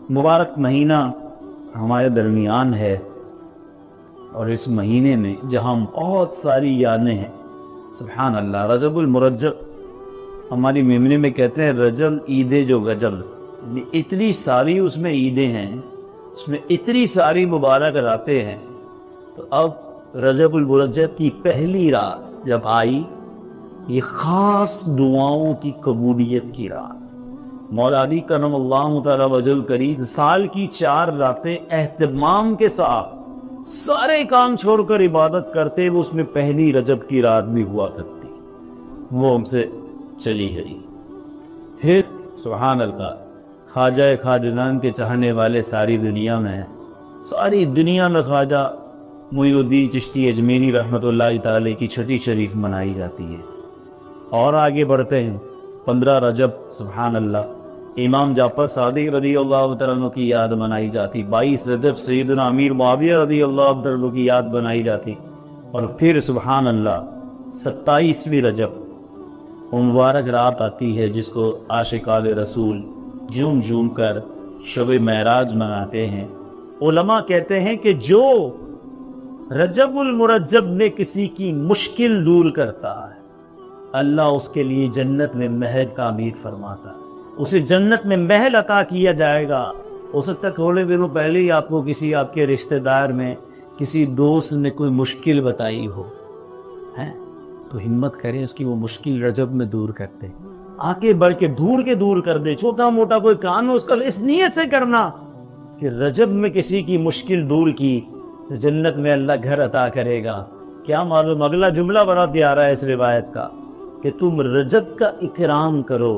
مبارک مہینہ ہمارے درمیان ہے، اور اس مہینے میں جہاں بہت ساری یادیں ہیں، سبحان اللہ، رجب المرجب ہماری میموری میں کہتے ہیں رجب عید جو گجب، اتنی ساری اس میں عیدیں ہیں، اس میں اتنی ساری مبارک راتیں ہیں۔ تو اب رجب المرجب کی پہلی رات جب آئی، یہ خاص دعاؤں کی قبولیت کی رات، مولا علی کرم اللہ تعالی وجہ الکریم سال کی 4 راتیں اہتمام کے ساتھ سارے کام چھوڑ کر عبادت کرتے، وہ اس میں پہلی رجب کی رات بھی ہوا کرتی، وہ ہم سے چلی گئی۔ پھر سبحان اللہ، خواجہ خواجگان کے چاہنے والے ساری دنیا میں ہیں، ساری دنیا میں خواجہ معین الدین چشتی اجمیری رحمۃ اللہ تعالی کی چھٹی شریف منائی جاتی ہے۔ اور آگے بڑھتے ہیں، 15 رجب سبحان اللہ امام جعفر صادق رضی اللہ عنہ کی یاد منائی جاتی، 22 رجب سیدنا امیر معاویہ رضی اللہ عنہ کی یاد منائی جاتی، اور پھر سبحان اللہ 27ویں رجب مبارک رات آتی ہے جس کو عاشقان رسول جھوم جھوم کر شب معراج مناتے ہیں۔ علماء کہتے ہیں کہ جو رجب المرجب میں کسی کی مشکل دور کرتا ہے، اللہ اس کے لیے جنت میں محل تعمیر فرماتا ہے، اسے جنت میں محل عطا کیا جائے گا۔ ہو سکتا ہے تھوڑے دنوں پہلے ہی آپ کو کسی آپ کے رشتہ دار میں کسی دوست نے کوئی مشکل بتائی ہو، تو ہمت کریں اس کی وہ مشکل رجب میں دور کرتے، آگے بڑھ کے دور کر دے۔ چھوٹا موٹا کوئی کام ہے اس کا اس نیت سے کرنا کہ رجب میں کسی کی مشکل دور کی تو جنت میں اللہ گھر عطا کرے گا۔ کیا معلوم اگلا جملہ بڑا پیارا ہے اس روایت کا کہ تم رجب کا اکرام کرو،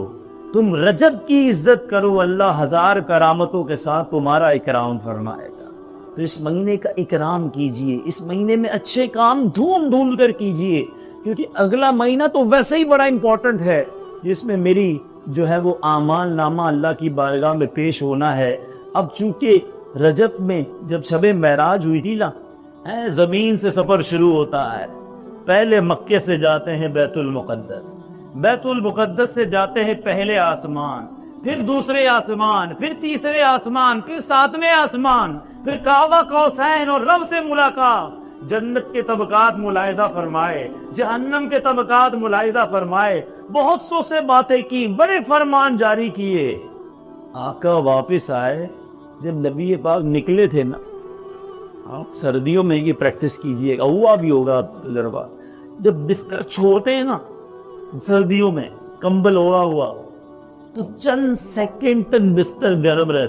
تم رجب کی عزت کرو، اللہ 1000 کرامتوں کے ساتھ تمہارا اکرام فرمائے گا۔ تو اس مہینے کا اکرام کیجئے، اس مہینے میں اچھے کام ڈھونڈ کر کیجئے، کیونکہ اگلا مہینہ تو ویسے ہی بڑا امپورٹنٹ ہے، جس میں میری جو ہے وہ اعمال نامہ اللہ کی بارگاہ میں پیش ہونا ہے۔ اب چونکہ رجب میں جب شب معراج ہوئی تھی نا، زمین سے سفر شروع ہوتا ہے، پہلے مکے سے جاتے ہیں بیت المقدس، بیت المقدس سے جاتے ہیں پہلے آسمان، پھر دوسرے آسمان، پھر تیسرے آسمان، پھر 7ویں آسمان، پھر کعبہ قوسین اور رب سے ملاقات۔ جنت کے طبقات ملاحظہ فرمائے، جہنم کے طبقات ملاحظہ فرمائے، بہت سو سے باتیں کی، بڑے فرمان جاری کیے۔ آقا واپس آئے، جب نبی پاک نکلے تھے نا، آپ سردیوں میں یہ پریکٹس کیجئے گا، ہوا بھی ہوگا تجربہ، جب بستر چھوڑتے ہیں نا سردیوں میں، کمبل اوڑھا ہوا تو چند سیکنڈ تک بستر گرم رہتا